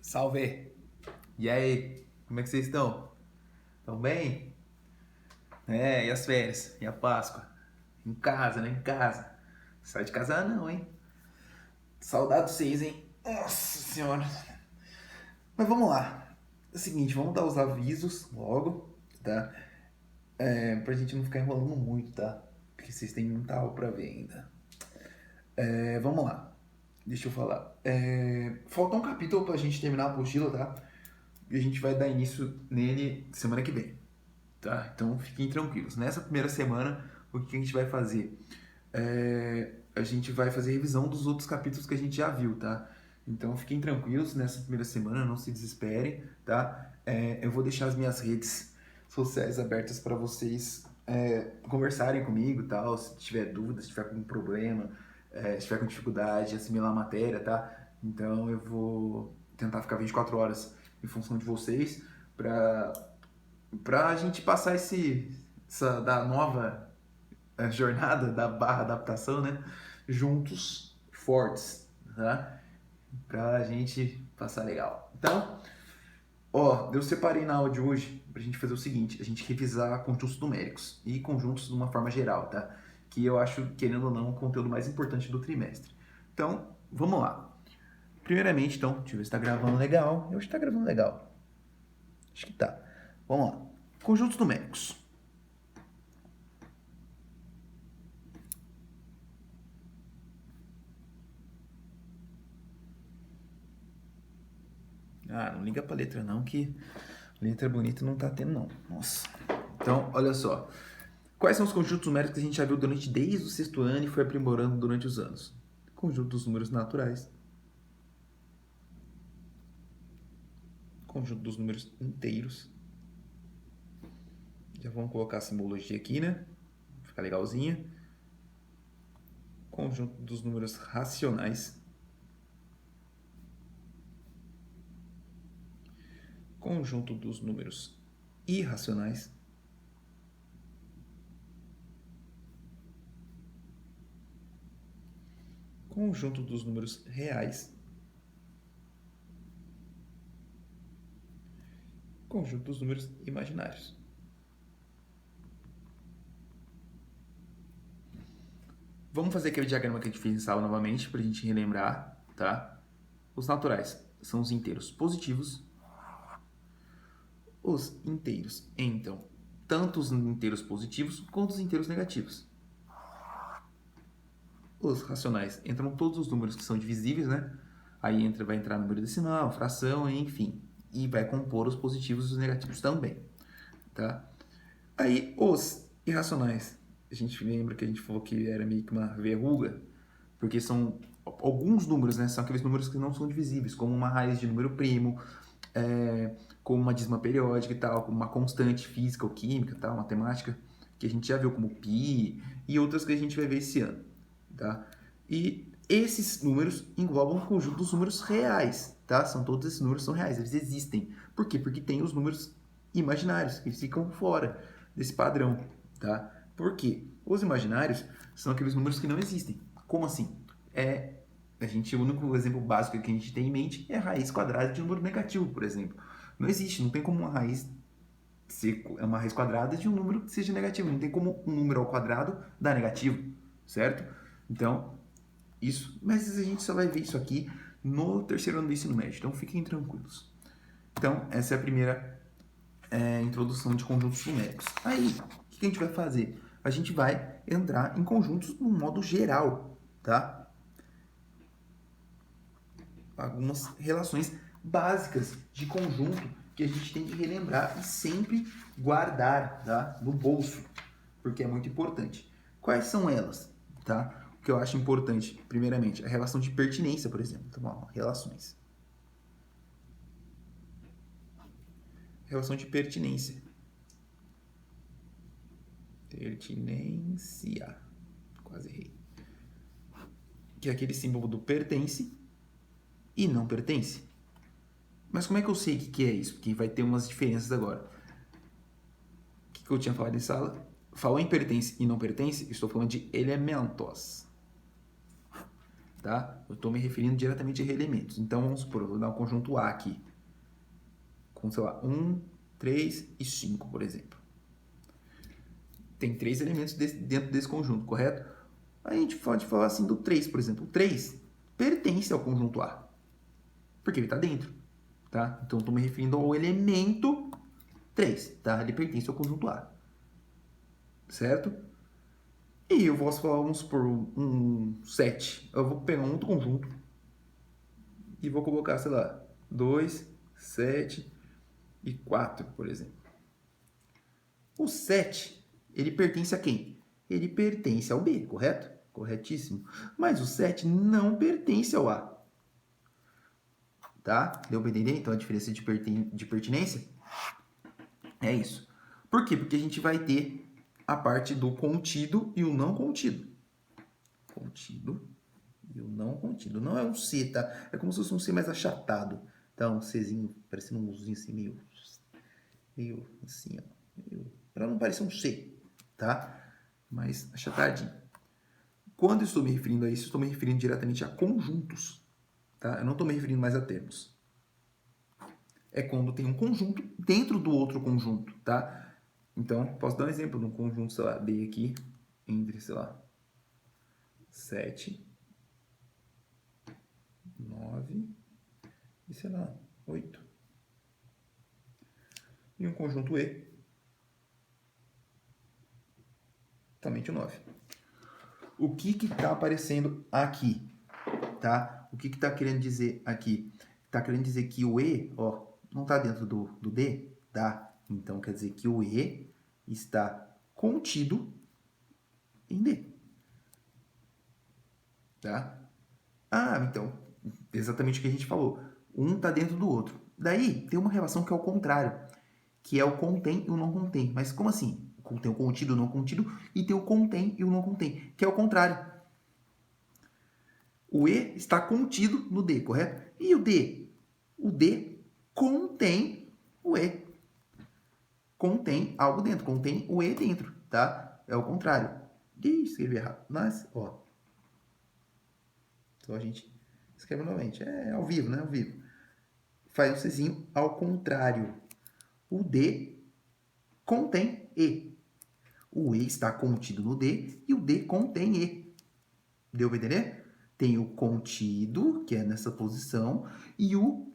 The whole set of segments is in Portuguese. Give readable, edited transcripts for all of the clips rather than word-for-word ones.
Salve! E aí, como é que vocês estão? Estão bem? E as férias? E a Páscoa? Em casa, né? Em casa. Sai de casa não, hein? Saudade de vocês, hein? Nossa senhora. Mas vamos lá. É o seguinte, vamos dar os avisos logo, tá? Pra gente não ficar enrolando muito, tá? Porque vocês têm muita aula pra ver ainda. Vamos lá. Deixa eu falar. Falta um capítulo pra gente terminar a apostila, tá? E a gente vai dar início nele semana que vem. Tá? Então fiquem tranquilos. Nessa primeira semana, o que a gente vai fazer? A gente vai fazer revisão dos outros capítulos que a gente já viu, tá? Então fiquem tranquilos nessa primeira semana, não se desesperem, tá? Eu vou deixar as minhas redes sociais abertas para vocês conversarem comigo, tal, se tiver dúvida, se tiver algum problema, se tiver com dificuldade de assimilar a matéria, tá? Então eu vou tentar ficar 24 horas em função de vocês para a gente passar essa da nova jornada da barra adaptação, né? Juntos, fortes, tá? Pra gente passar legal. Então, eu separei na aula de hoje pra gente fazer o seguinte, a gente revisar conjuntos numéricos e conjuntos de uma forma geral, tá? Que eu acho, querendo ou não, o conteúdo mais importante do trimestre. Então, vamos lá. Primeiramente, então, deixa eu ver se tá gravando legal. Eu acho que tá gravando legal. Acho que tá. Vamos lá. Conjuntos numéricos. Não liga pra letra não, que letra bonita não tá tendo não. Nossa. Então, olha só. Quais são os conjuntos numéricos que a gente já viu desde o sexto ano e foi aprimorando durante os anos? Conjunto dos números naturais. Conjunto dos números inteiros. Já vamos colocar a simbologia aqui, né? Fica legalzinha. Conjunto dos números racionais. Conjunto dos números irracionais. Conjunto dos números reais. Conjunto dos números imaginários. Vamos fazer aquele diagrama que a gente fez em sala novamente para a gente relembrar, tá? Os naturais são os inteiros positivos. Os inteiros entram tanto os inteiros positivos quanto os inteiros negativos. Os racionais entram todos os números que são divisíveis, né? Aí vai entrar número decimal, fração, enfim. E vai compor os positivos e os negativos também, tá? Aí os irracionais, a gente lembra que a gente falou que era meio que uma verruga, porque são alguns números, né? São aqueles números que não são divisíveis, como uma raiz de número primo, como uma dízima periódica e tal, como uma constante física ou química, tal, matemática, que a gente já viu como π e outras que a gente vai ver esse ano, tá? E esses números englobam o conjunto dos números reais, tá? Todos esses números são reais, eles existem. Por quê? Porque tem os números imaginários, que ficam fora desse padrão, tá? Por quê? Os imaginários são aqueles números que não existem. Como assim? O único exemplo básico que a gente tem em mente é a raiz quadrada de um número negativo, por exemplo. Não existe, não tem como uma raiz ser uma raiz quadrada de um número que seja negativo. Não tem como um número ao quadrado dar negativo, certo? Então, isso. Mas a gente só vai ver isso aqui no terceiro ano do ensino médio, então fiquem tranquilos. Então, essa é a primeira introdução de conjuntos numéricos. Aí, o que a gente vai fazer? A gente vai entrar em conjuntos no modo geral, tá? Algumas relações básicas de conjunto que a gente tem que relembrar e sempre guardar, tá? No bolso, porque é muito importante. Quais são elas, tá? O que eu acho importante, primeiramente, a relação de pertinência, por exemplo. Então, relações. Relação de pertinência. Pertinência. Quase errei. Que é aquele símbolo do pertence e não pertence. Mas como é que eu sei o que é isso? Porque vai ter umas diferenças agora. O que eu tinha falado em sala? Falou em pertence e não pertence, estou falando de elementos. tá? Eu estou me referindo diretamente a elementos. Então, vamos supor, eu vou dar um conjunto A aqui, com, sei lá, 1, 3 e 5, por exemplo. Tem 3 elementos dentro desse conjunto, correto? A gente pode falar assim do 3, por exemplo. O 3 pertence ao conjunto A, porque ele está dentro, tá? Então, estou me referindo ao elemento 3, tá? Ele pertence ao conjunto A, certo? E eu posso falar, vamos supor, um 7. Eu vou pegar um outro conjunto e vou colocar, sei lá, 2, 7 e 4, por exemplo. O 7, ele pertence a quem? Ele pertence ao B, correto? Corretíssimo. Mas o 7 não pertence ao A. Tá? Deu para entender? Então, a diferença de pertinência é isso. Por quê? Porque a gente vai ter a parte do contido e o não contido. Contido e o não contido. Não é um C, tá? É como se fosse um C mais achatado. Então, um Czinho, parecendo um Uzinho assim, meio assim, ó. Para não parecer um C, tá? Mais achatadinho. Quando eu estou me referindo a isso, estou me referindo diretamente a conjuntos, tá? Eu não estou me referindo mais a termos. É quando tem um conjunto dentro do outro conjunto, tá? Então, posso dar um exemplo de um conjunto, sei lá, B aqui, entre, sei lá, 7, 9 e, sei lá, 8. E um conjunto E, somente o 9. O que está aparecendo aqui, tá? O que está querendo dizer aqui? Está querendo dizer que o E, ó, não está dentro do D? Tá. Então, quer dizer que o E está contido em D. Tá? Ah, então, exatamente o que a gente falou. Um está dentro do outro. Daí, tem uma relação que é o contrário, que é o contém e o não contém. Mas como assim? Tem o contido e o não contido, e tem o contém e o não contém, que é o contrário. O E está contido no D, correto? E o D? O D contém o E. Contém algo dentro, contém o E dentro, tá? É o contrário. Ih, escrevi errado. Mas, ó. Então a gente escreve novamente. É ao vivo, né? Ao vivo. Faz o Czinho ao contrário. O D contém E. O E está contido no D e o D contém E. Deu para entender? Tem o contido, que é nessa posição, e o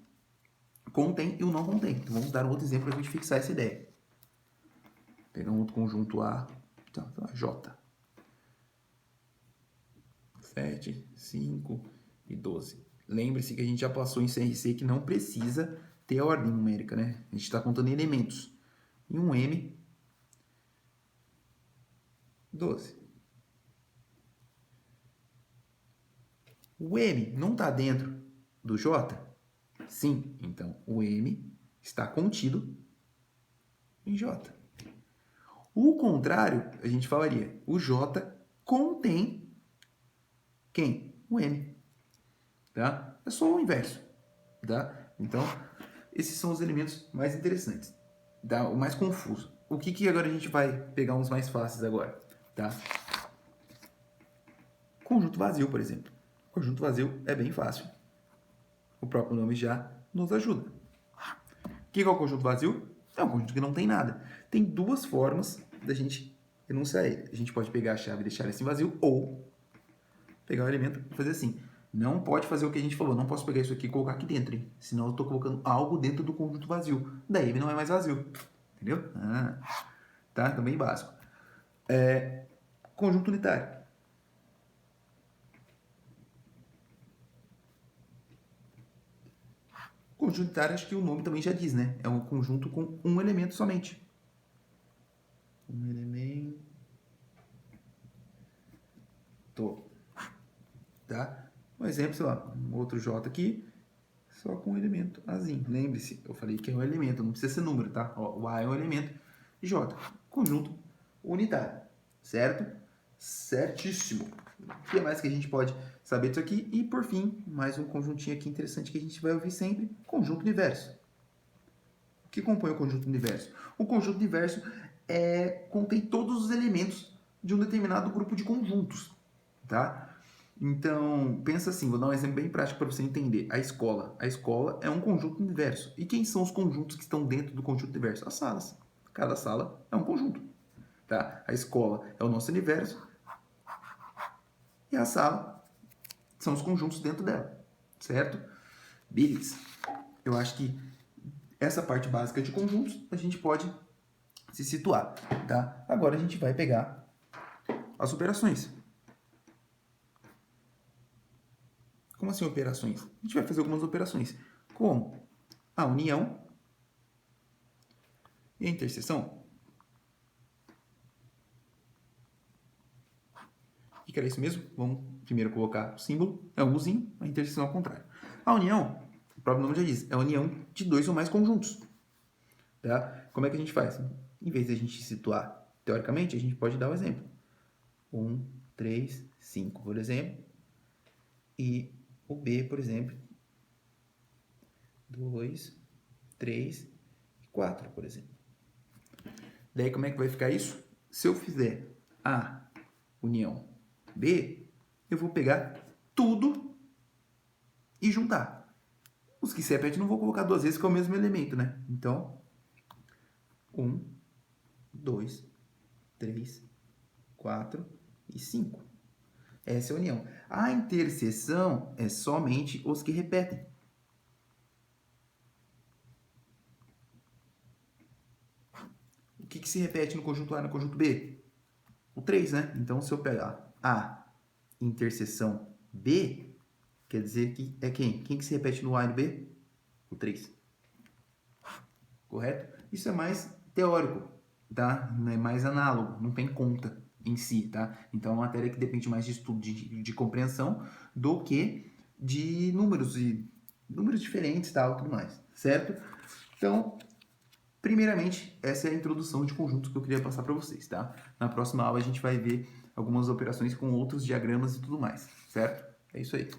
contém e o não contém. Então vamos dar um outro exemplo para a gente fixar essa ideia. Pegar um outro conjunto A, então, J. 7, 5 e 12. Lembre-se que a gente já passou em CRC que não precisa ter a ordem numérica, né? A gente está contando em elementos. E um M, 12. O M não está dentro do J? Sim, então o M está contido em J. O contrário, a gente falaria, o J contém quem? O M. Tá? É só o inverso. Tá? Então, esses são os elementos mais interessantes. Tá? O mais confuso. O que agora a gente vai pegar uns mais fáceis agora? Tá? Conjunto vazio, por exemplo. Conjunto vazio é bem fácil. O próprio nome já nos ajuda. O que é o conjunto vazio? É um conjunto que não tem nada. Tem duas formas da gente enunciar ele. A gente pode pegar a chave e deixar ele assim vazio, ou pegar o elemento e fazer assim. Não pode fazer o que a gente falou. Não posso pegar isso aqui e colocar aqui dentro, hein? Senão eu estou colocando algo dentro do conjunto vazio. Daí ele não é mais vazio. Entendeu? Tá? Então, bem básico. Conjunto unitário. Conjunto unitário, acho que o nome também já diz, né? É um conjunto com um elemento somente. Um elemento. Tá? Um exemplo, sei lá, um outro J aqui, só com um elemento Azinho. Lembre-se, eu falei que é um elemento, não precisa ser número, tá? Ó, o A é um elemento e J, conjunto unitário, certo? Certíssimo. O que mais que a gente pode saber disso aqui? E, por fim, mais um conjuntinho aqui interessante que a gente vai ouvir sempre, conjunto universo. O que compõe o conjunto universo? O conjunto universo contém todos os elementos de um determinado grupo de conjuntos, tá? Então, pensa assim, vou dar um exemplo bem prático para você entender. A escola. A escola é um conjunto universo. E quem são os conjuntos que estão dentro do conjunto universo? As salas. Cada sala é um conjunto. Tá? A escola é o nosso universo e a sala são os conjuntos dentro dela. Certo? Beleza. Eu acho que essa parte básica de conjuntos a gente pode se situar. Tá? Agora a gente vai pegar as operações. Como assim operações? A gente vai fazer algumas operações, como a união e a interseção. O que era isso mesmo? Vamos primeiro colocar o símbolo, é um uzinho, a interseção ao contrário. A união, o próprio nome já diz, é a união de dois ou mais conjuntos. Tá? Como é que a gente faz? Em vez de a gente situar teoricamente, a gente pode dar o exemplo. 1, 3, 5, por exemplo. E o B, por exemplo, 2, 3 e 4, por exemplo. Daí, como é que vai ficar isso? Se eu fizer A união B, eu vou pegar tudo e juntar. Os que se repetem não vou colocar duas vezes, que é o mesmo elemento, né? Então, 1, 2, 3, 4 e 5. Essa é a união. A interseção é somente os que repetem. O que se repete no conjunto A e no conjunto B? O 3, né? Então, se eu pegar A interseção B, quer dizer que é quem? Quem que se repete no A e no B? O 3. Correto? Isso é mais teórico, tá? Não é mais análogo, não tem conta em si, tá? Então, é uma matéria que depende mais de estudo, de compreensão, do que de números, e números diferentes, tal, tudo mais, certo? Então, primeiramente, essa é a introdução de conjuntos que eu queria passar para vocês, tá? Na próxima aula a gente vai ver algumas operações com outros diagramas e tudo mais, certo? É isso aí.